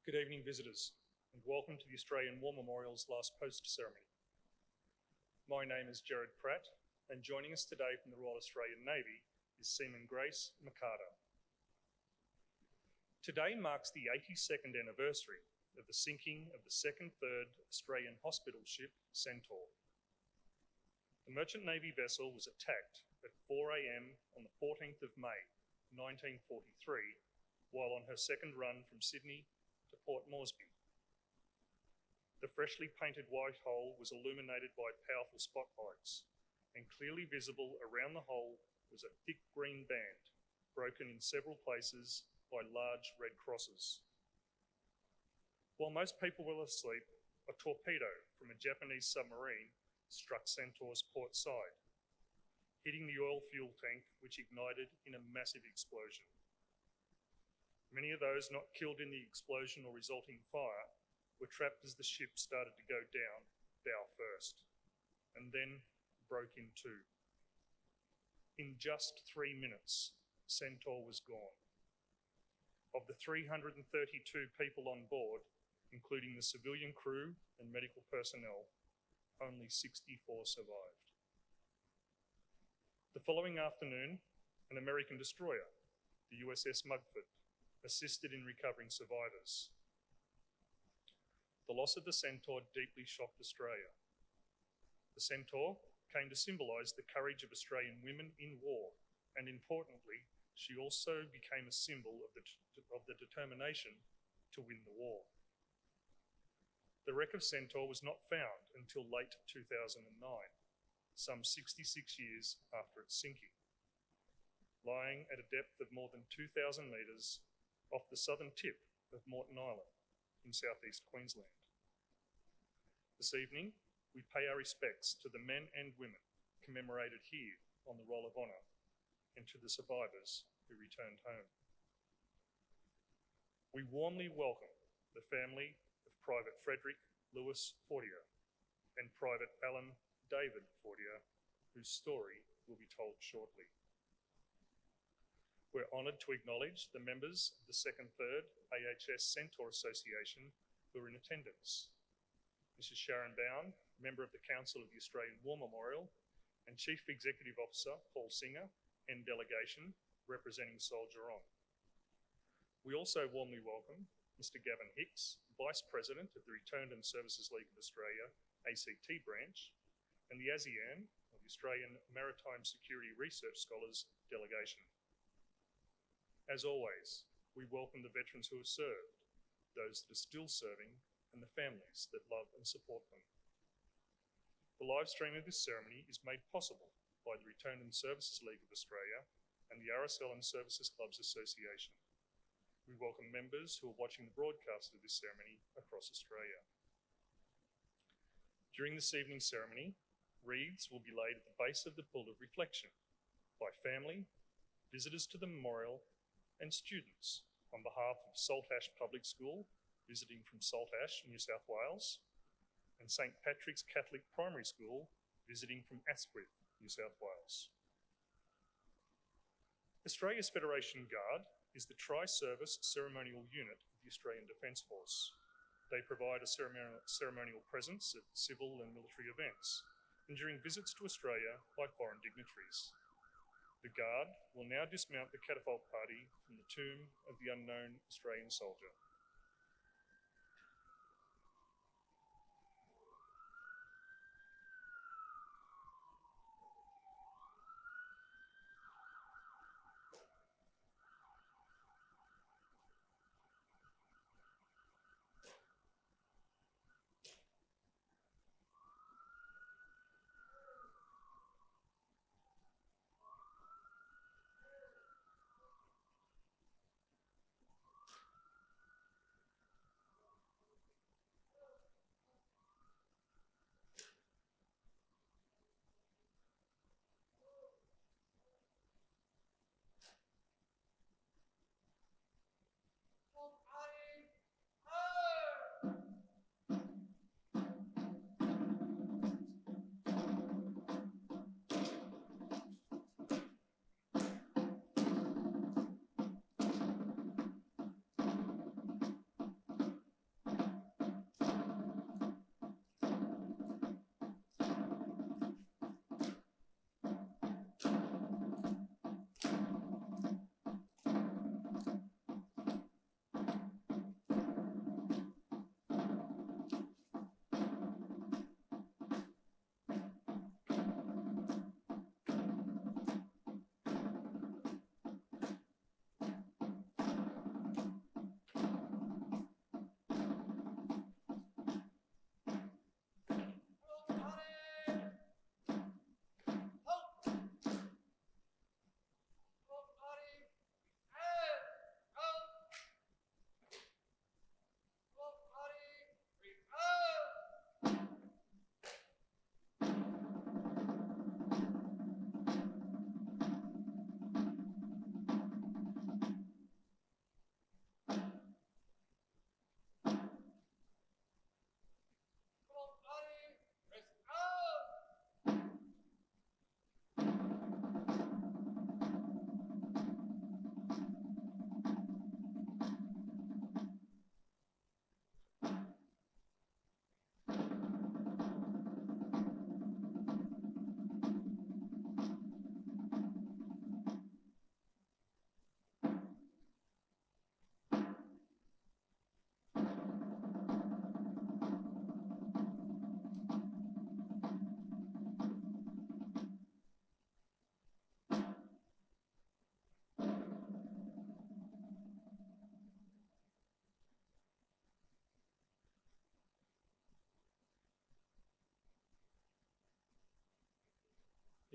Good evening, visitors, and welcome to the Australian War Memorial's last post ceremony. My name is Gerard Pratt, and joining us today from the Royal Australian Navy is Seaman Grace McCarter. Today marks the 82nd anniversary of the sinking of the second, third Australian hospital ship, Centaur. The Merchant Navy vessel was attacked at 4 a.m. on the 14th of May, 1943, while on her second run from Sydney to Port Moresby. The freshly painted white hull was illuminated by powerful spotlights, and clearly visible around the hull was a thick green band, broken in several places by large red crosses. While most people were asleep, a torpedo from a Japanese submarine struck Centaur's port side, hitting the oil fuel tank, which ignited in a massive explosion. Many of those not killed in the explosion or resulting fire were trapped as the ship started to go down, bow first, and then broke in two. In just 3 minutes, Centaur was gone. Of the 332 people on board, including the civilian crew and medical personnel, only 64 survived. The following afternoon, an American destroyer, the USS Mugford, assisted in recovering survivors. The loss of the Centaur deeply shocked Australia. The Centaur came to symbolise the courage of Australian women in war, and importantly, she also became a symbol of the determination to win the war. The wreck of Centaur was not found until late 2009, some 66 years after its sinking, lying at a depth of more than 2,000 metres off the southern tip of Moreton Island in southeast Queensland. This evening, we pay our respects to the men and women commemorated here on the Roll of Honour and to the survivors who returned home. We warmly welcome the family of Private Frederick Lewis Fortier and Private Alan David Fortier, whose story will be told shortly. We're honoured to acknowledge the members of the 2nd, 3rd AHS Centaur Association who are in attendance. Mrs. Sharon Bound, member of the Council of the Australian War Memorial, and Chief Executive Officer Paul Singer, and delegation representing Soldier On. We also warmly welcome Mr. Gavin Hicks, Vice President of the Returned and Services League of Australia, ACT branch, and the ASEAN, of the Australian Maritime Security Research Scholars delegation. As always, we welcome the veterans who have served, those that are still serving, and the families that love and support them. The live stream of this ceremony is made possible by the Returned and Services League of Australia and the RSL and Services Clubs Association. We welcome members who are watching the broadcast of this ceremony across Australia. During this evening's ceremony, wreaths will be laid at the base of the pool of reflection by family, visitors to the memorial, and students on behalf of Saltash Public School, visiting from Saltash, New South Wales, and St Patrick's Catholic Primary School, visiting from Asquith, New South Wales. Australia's Federation Guard is the tri-service ceremonial unit of the Australian Defence Force. They provide a ceremonial presence at civil and military events and during visits to Australia by foreign dignitaries. The Guard will now dismount the catapult party from the tomb of the unknown Australian soldier.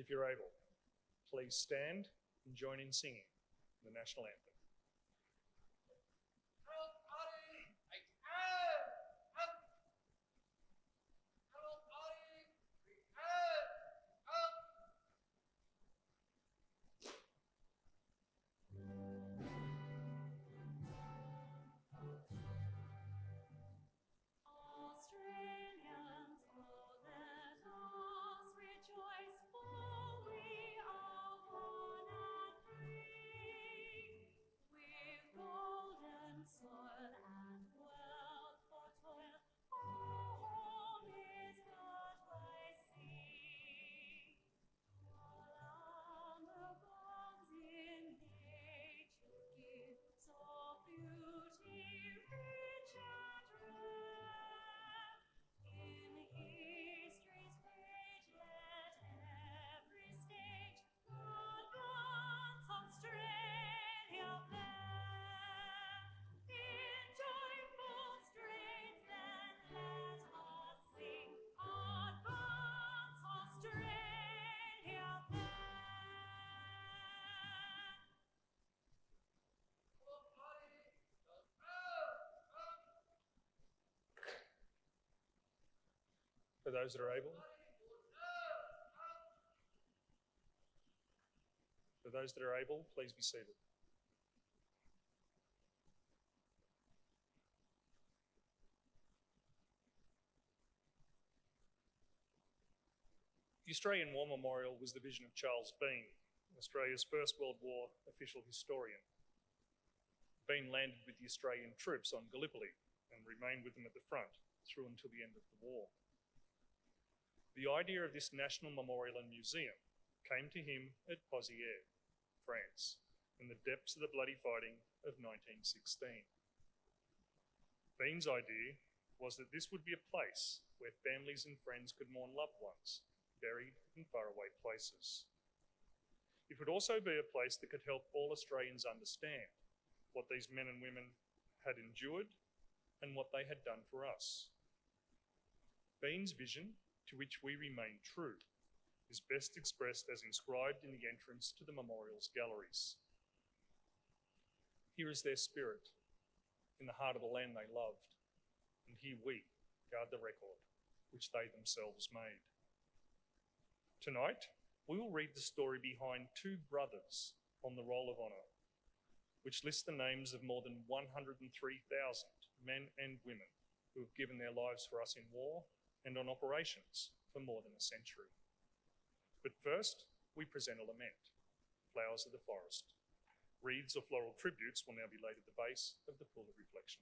If you're able, please stand and join in singing the national anthem. For those that are able, please be seated. The Australian War Memorial was the vision of Charles Bean, Australia's First World War official historian. Bean landed with the Australian troops on Gallipoli and remained with them at the front through until the end of the war. The idea of this national memorial and museum came to him at Fortier, France, in the depths of the bloody fighting of 1916. Bean's idea was that this would be a place where families and friends could mourn loved ones buried in faraway places. It would also be a place that could help all Australians understand what these men and women had endured and what they had done for us. Bean's vision, to which we remain true, is best expressed as inscribed in the entrance to the memorial's galleries. Here is their spirit, in the heart of the land they loved, and here we guard the record which they themselves made. Tonight, we will read the story behind two brothers on the Roll of Honour, which lists the names of more than 103,000 men and women who have given their lives for us in war and on operations for more than a century. But first, we present a lament, Flowers of the Forest. Wreaths or floral tributes will now be laid at the base of the pool of reflection.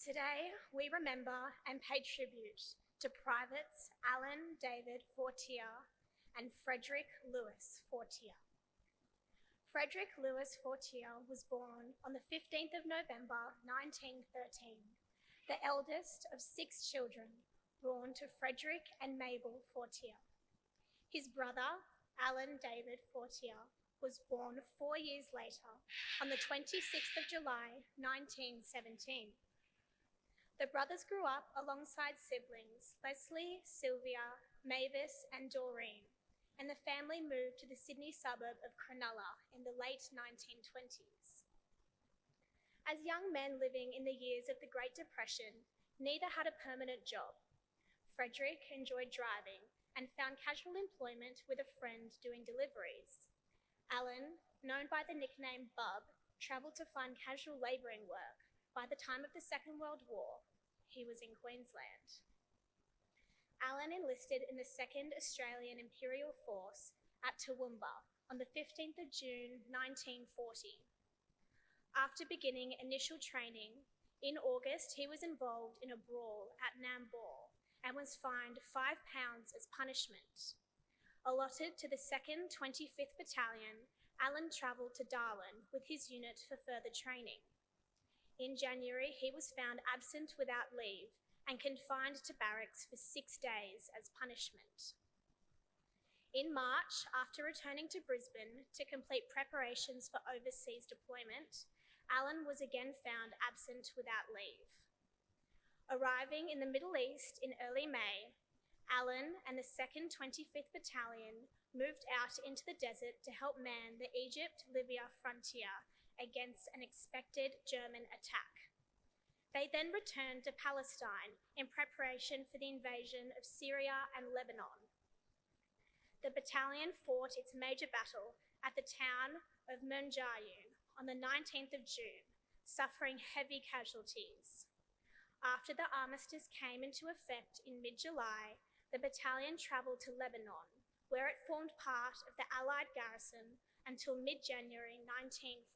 Today, we remember and pay tribute to Privates Alan David Fortier and Frederick Lewis Fortier. Frederick Lewis Fortier was born on the 15th of November 1913, the eldest of 6 children born to Frederick and Mabel Fortier. His brother, Alan David Fortier, was born 4 years later on the 26th of July 1917. The brothers grew up alongside siblings Leslie, Sylvia, Mavis and Doreen, and the family moved to the Sydney suburb of Cronulla in the late 1920s. As young men living in the years of the Great Depression, neither had a permanent job. Frederick enjoyed driving and found casual employment with a friend doing deliveries. Alan, known by the nickname Bub, travelled to find casual labouring work. By the time of the Second World War, he was in Queensland. Alan enlisted in the 2nd Australian Imperial Force at Toowoomba on the 15th of June 1940. After beginning initial training, in August he was involved in a brawl at Nambour and was fined £5 as punishment. Allotted to the 2nd 25th Battalion, Alan travelled to Darwin with his unit for further training. In January, he was found absent without leave and confined to barracks for 6 days as punishment. In March, after returning to Brisbane to complete preparations for overseas deployment, Alan was again found absent without leave. Arriving in the Middle East in early May, Alan and the 2nd 25th Battalion moved out into the desert to help man the Egypt-Libya frontier against an expected German attack. They then returned to Palestine in preparation for the invasion of Syria and Lebanon. The battalion fought its major battle at the town of Munjayoun on the 19th of June, suffering heavy casualties. After the armistice came into effect in mid-July, the battalion travelled to Lebanon, where it formed part of the Allied garrison until mid-January 1942.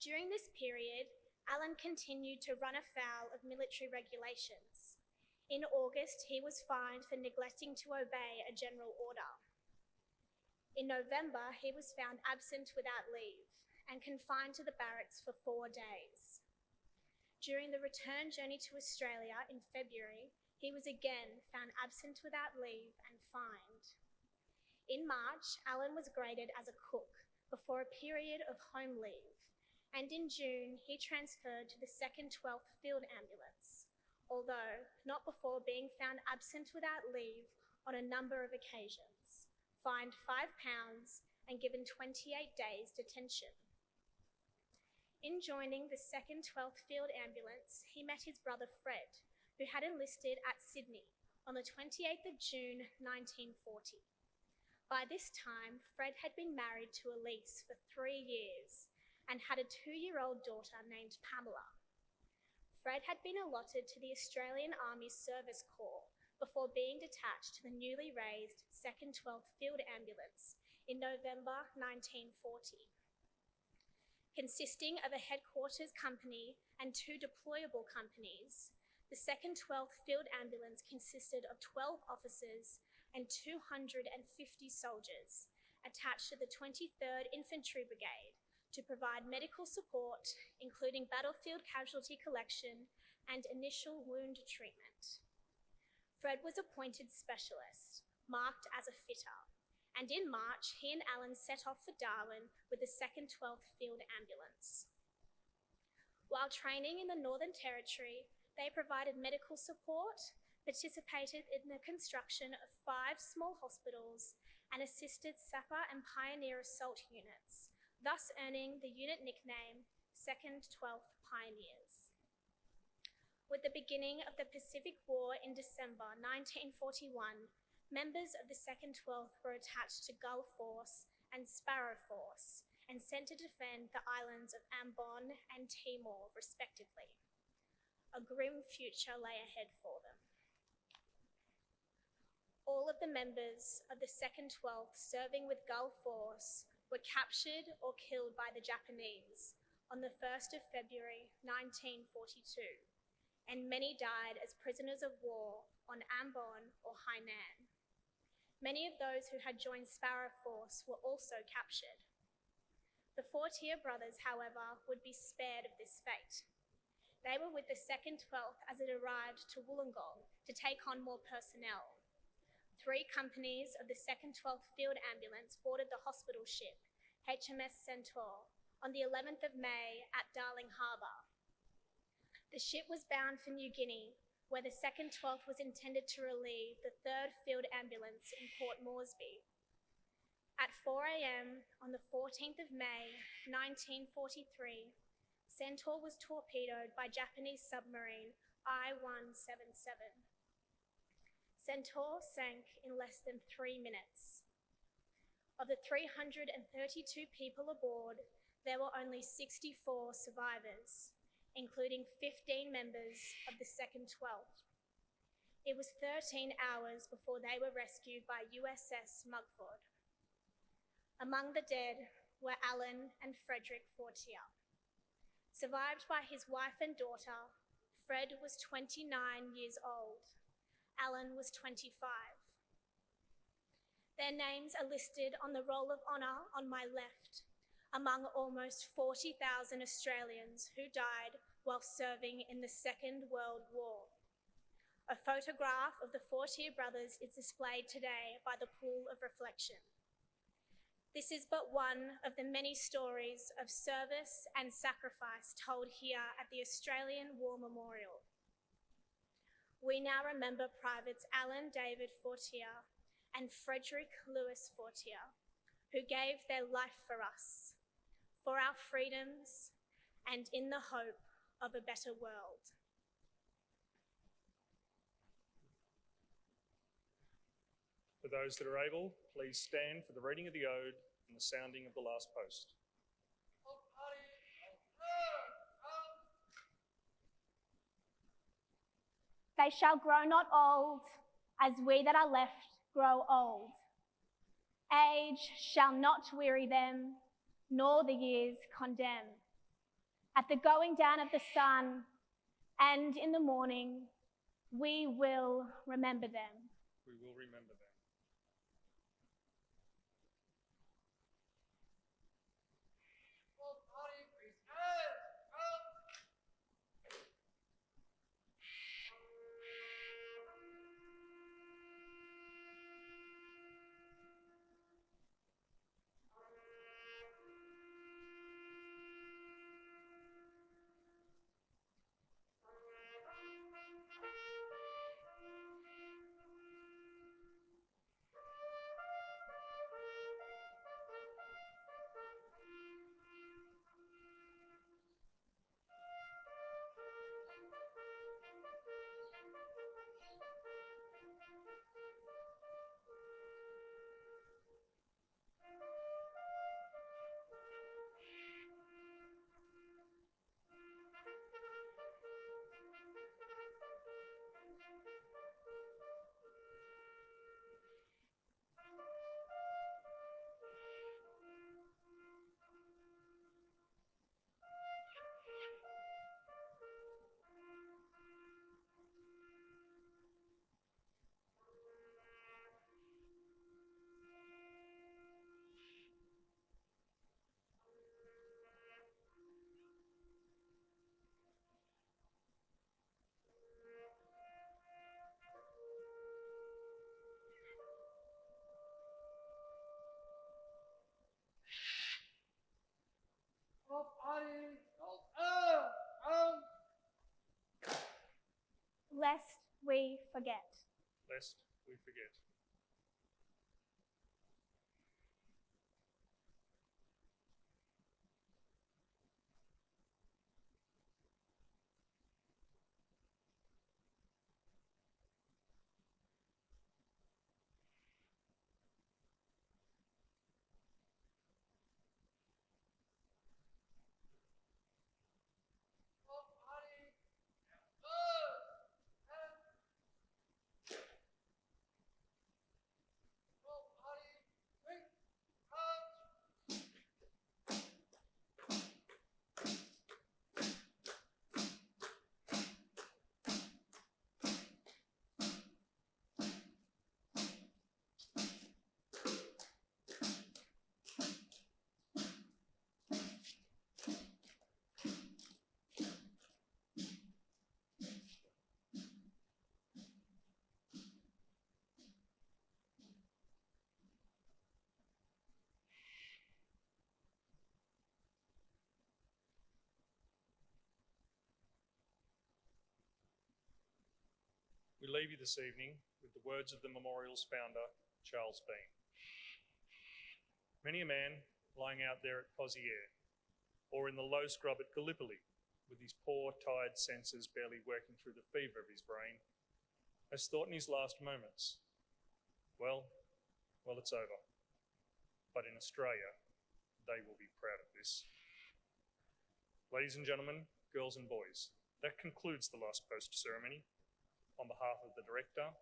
During this period, Alan continued to run afoul of military regulations. In August, he was fined for neglecting to obey a general order. In November, he was found absent without leave and confined to the barracks for 4 days. During the return journey to Australia in February, he was again found absent without leave and fined. In March, Alan was graded as a cook before a period of home leave, and in June he transferred to the 2nd 12th Field Ambulance, although not before being found absent without leave on a number of occasions, fined £5 and given 28 days detention. In joining the 2nd 12th Field Ambulance, he met his brother Fred, who had enlisted at Sydney on the 28th of June 1940. By this time, Fred had been married to Elise for 3 years and had a 2-year-old daughter named Pamela. Fred had been allotted to the Australian Army's Service Corps before being detached to the newly raised 2nd 12th Field Ambulance in November 1940. Consisting of a headquarters company and 2 deployable companies, the 2nd 12th Field Ambulance consisted of 12 officers and 250 soldiers attached to the 23rd Infantry Brigade to provide medical support, including battlefield casualty collection and initial wound treatment. Fred was appointed specialist, marked as a fitter, and in March, he and Alan set off for Darwin with the 2nd 12th Field Ambulance. While training in the Northern Territory, they provided medical support, participated in the construction of 5 small hospitals, and assisted Sapper and Pioneer Assault Units, thus earning the unit nickname 2nd 12th Pioneers. With the beginning of the Pacific War in December 1941, members of the 2nd 12th were attached to Gull Force and Sparrow Force and sent to defend the islands of Ambon and Timor, respectively. A grim future lay ahead for them. All of the members of the 2nd 12th serving with Gull Force were captured or killed by the Japanese, on the 1st of February 1942, and many died as prisoners of war on Ambon or Hainan. Many of those who had joined Sparrow Force were also captured. The Fortier brothers, however, would be spared of this fate. They were with the 2nd 12th as it arrived to Wollongong to take on more personnel. 3 companies of the 2nd 12th Field Ambulance boarded the hospital ship, HMS Centaur, on the 11th of May at Darling Harbour. The ship was bound for New Guinea, where the 2nd 12th was intended to relieve the 3rd Field Ambulance in Port Moresby. At 4 a.m. on the 14th of May 1943, Centaur was torpedoed by Japanese submarine I-177. Centaur sank in less than 3 minutes. Of the 332 people aboard, there were only 64 survivors, including 15 members of the 2nd 12th. It was 13 hours before they were rescued by USS Mugford. Among the dead were Alan and Frederick Fortier. Survived by his wife and daughter, Fred was 29 years old. Alan was 25. Their names are listed on the Roll of Honour on my left, among almost 40,000 Australians who died while serving in the Second World War. A photograph of the Fortier brothers is displayed today by the Pool of Reflection. This is but one of the many stories of service and sacrifice told here at the Australian War Memorial. We now remember Privates Alan David Fortier and Frederick Lewis Fortier, who gave their life for us, for our freedoms, and in the hope of a better world. For those that are able, please stand for the reading of the ode and the sounding of the last post. They shall grow not old, as we that are left grow old. Age shall not weary them, nor the years condemn. At the going down of the sun and in the morning, we will remember them. We will remember them. Lest we forget. Lest we forget. We leave you this evening with the words of the memorial's founder, Charles Bean. Many a man lying out there at Fortier, or in the low scrub at Gallipoli, with his poor, tired senses barely working through the fever of his brain, has thought in his last moments, well, it's over. But in Australia, they will be proud of this. Ladies and gentlemen, girls and boys, that concludes the last post ceremony. On behalf of the director,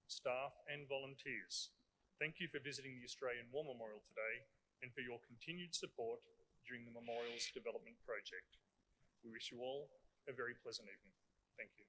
staff and volunteers, thank you for visiting the Australian War Memorial today and for your continued support during the memorial's development project. We wish you all a very pleasant evening. Thank you.